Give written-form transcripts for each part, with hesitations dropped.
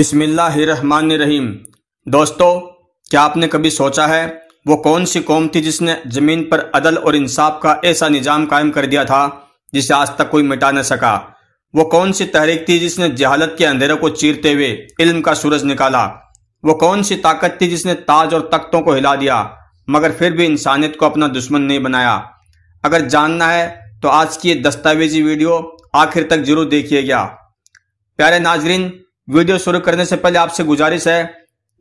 بسم اللہ الرحمن الرحیم۔ دوستو، کیا آپ نے کبھی سوچا ہے وہ کون سی قوم تھی جس نے زمین پر عدل اور انصاف کا ایسا نظام قائم کر دیا تھا جسے آج تک کوئی مٹا نہ سکا؟ وہ کون سی تحریک تھی جس نے جہالت کے اندھیروں کو چیرتے ہوئے علم کا سورج نکالا؟ وہ کون سی طاقت تھی جس نے تاج اور تختوں کو ہلا دیا مگر پھر بھی انسانیت کو اپنا دشمن نہیں بنایا؟ اگر جاننا ہے تو آج کی یہ دستاویزی ویڈیو آخر تک ضرور دیکھیے گا۔ پیارے ناظرین، ویڈیو شروع کرنے سے پہلے آپ سے گزارش ہے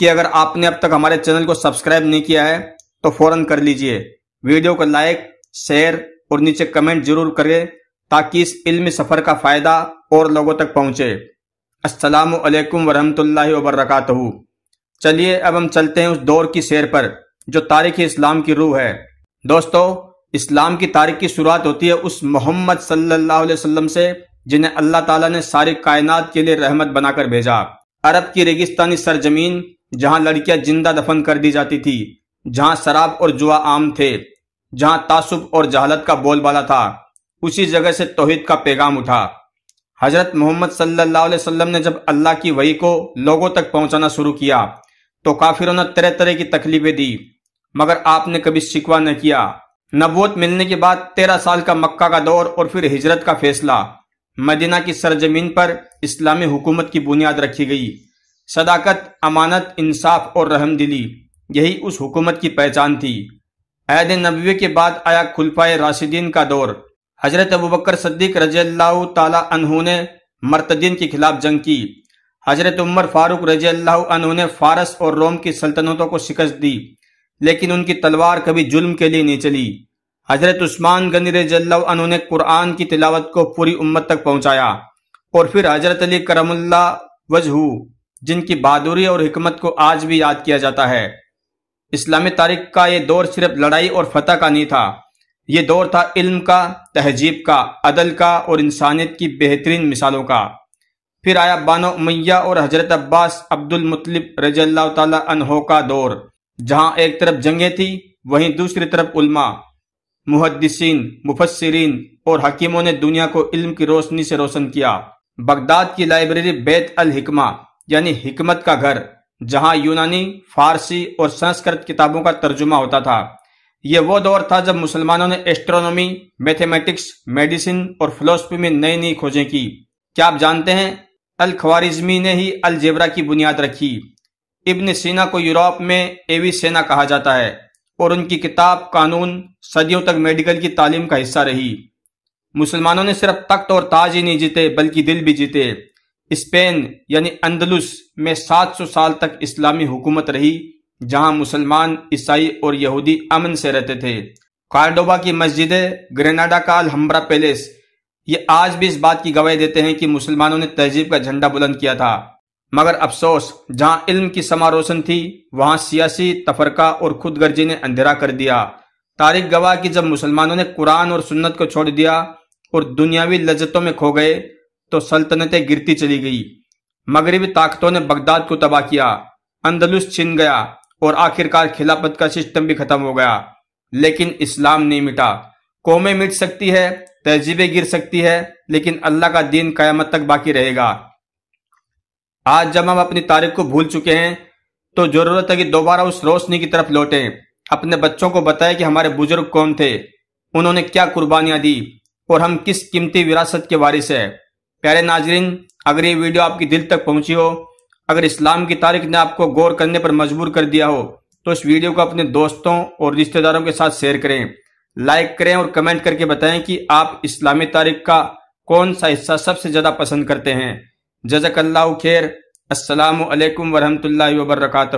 کہ اگر آپ نے اب تک ہمارے چینل کو سبسکرائب نہیں کیا ہے تو فوراً کر لیجئے۔ ویڈیو کو لائک، شیئر اور نیچے کمنٹ ضرور کریں تاکہ اس علمی سفر کا فائدہ اور لوگوں تک پہنچے۔ السلام علیکم ورحمۃ اللہ وبرکاتہ۔ چلیے اب ہم چلتے ہیں اس دور کی سیر پر جو تاریخ اسلام کی روح ہے۔ دوستو، اسلام کی تاریخ کی شروعات ہوتی ہے اس محمد صلی اللہ علیہ وسلم سے جنہیں اللہ تعالیٰ نے ساری کائنات کے لیے رحمت بنا کر بھیجا۔ عرب کی ریگستانی سرزمین جہاں لڑکیاں زندہ دفن کر دی جاتی تھی، جہاں شراب اور جوا عام تھے، جہاں تعصب اور جہالت کا بول بالا تھا، اسی جگہ سے توحید کا پیغام اٹھا۔ حضرت محمد صلی اللہ علیہ وسلم نے جب اللہ کی وحی کو لوگوں تک پہنچانا شروع کیا تو کافروں نے طرح طرح کی تکلیفیں دی مگر آپ نے کبھی شکوہ نہ کیا۔ نبوت ملنے کے بعد 13 سال کا مکہ کا دور اور پھر ہجرت کا فیصلہ، مدینہ کی سرزمین پر اسلامی حکومت کی بنیاد رکھی گئی۔ صداقت، امانت، انصاف اور رحم دلی، یہی اس حکومت کی پہچان تھی۔ عہد نبوی کے بعد آیا خلفائے راشدین کا دور۔ حضرت ابوبکر صدیق رضی اللہ تعالی عنہ نے مرتدین کے خلاف جنگ کی۔ حضرت عمر فاروق رضی اللہ عنہ نے فارس اور روم کی سلطنتوں کو شکست دی لیکن ان کی تلوار کبھی ظلم کے لیے نہیں چلی۔ حضرت عثمان غنی رضی اللہ عنہ نے قرآن کی تلاوت کو پوری امت تک پہنچایا۔ اور پھر حضرت علی کرم اللہ وجہہ، جن کی بہادری اور حکمت کو آج بھی یاد کیا جاتا ہے۔ اسلامی تاریخ کا یہ دور صرف لڑائی اور فتح کا نہیں تھا، یہ دور تھا علم کا، تہذیب کا، عدل کا اور انسانیت کی بہترین مثالوں کا۔ پھر آیا بانو امیہ اور حضرت عباس عبد المطلب رضی اللہ تعالی عنہ کا دور، جہاں ایک طرف جنگیں تھی وہیں دوسری طرف علماء، محدثین، مفسرین اور حکیموں نے دنیا کو علم کی روشنی سے روشن کیا۔ بغداد کی لائبریری بیت الحکمہ یعنی حکمت کا گھر، جہاں یونانی، فارسی اور سنسکرت کتابوں کا ترجمہ ہوتا تھا۔ یہ وہ دور تھا جب مسلمانوں نے ایسٹرونومی، میتھمیٹکس، میڈیسن اور فلسفی میں نئی نئی کھوجیں کی۔ کیا آپ جانتے ہیں الخوارزمی نے ہی الجبرا کی بنیاد رکھی۔ ابن سینا کو یورپ میں ایوی سینا کہا جاتا ہے اور ان کی کتاب قانون صدیوں تک میڈیکل کی تعلیم کا حصہ رہی۔ مسلمانوں نے صرف تخت اور تاج ہی نہیں جیتے بلکہ دل بھی جیتے۔ اسپین یعنی اندلس میں 700 سال تک اسلامی حکومت رہی جہاں مسلمان، عیسائی اور یہودی امن سے رہتے تھے۔ کارڈوبا کی مسجدیں، گریناڈا کا الحمبرا پیلیس، یہ آج بھی اس بات کی گواہی دیتے ہیں کہ مسلمانوں نے تہذیب کا جھنڈا بلند کیا تھا۔ مگر افسوس، جہاں علم کی سما روشن تھی وہاں سیاسی تفرقہ اور خود غرضی نے اندھیرا کر دیا۔ تاریخ گواہ کہ جب مسلمانوں نے قرآن اور سنت کو چھوڑ دیا اور دنیاوی لذتوں میں کھو گئے تو سلطنتیں گرتی چلی گئی۔ مغربی طاقتوں نے بغداد کو تباہ کیا، اندلس چھن گیا اور آخرکار خلافت کا سسٹم بھی ختم ہو گیا۔ لیکن اسلام نہیں مٹا۔ قومیں مٹ سکتی ہے، تہذیبیں گر سکتی ہے، لیکن اللہ کا دین قیامت تک باقی رہے گا۔ آج جب ہم اپنی تاریخ کو بھول چکے ہیں تو ضرورت ہے کہ دوبارہ اس روشنی کی طرف لوٹیں۔ اپنے بچوں کو بتائیں کہ ہمارے بزرگ کون تھے، انہوں نے کیا قربانیاں دی اور ہم کس قیمتی وراثت کے وارث ہیں۔ پیارے ناظرین، اگر یہ ویڈیو آپ کی دل تک پہنچی ہو، اگر اسلام کی تاریخ نے آپ کو غور کرنے پر مجبور کر دیا ہو تو اس ویڈیو کو اپنے دوستوں اور رشتہ داروں کے ساتھ شیئر کریں، لائک کریں اور کمنٹ کر کے بتائیں کہ آپ اسلامی تاریخ کا کون سا حصہ سب سے زیادہ پسند کرتے ہیں۔ جزاک اللہ خیر۔ السلام علیکم ورحمۃ اللہ وبرکاتہ۔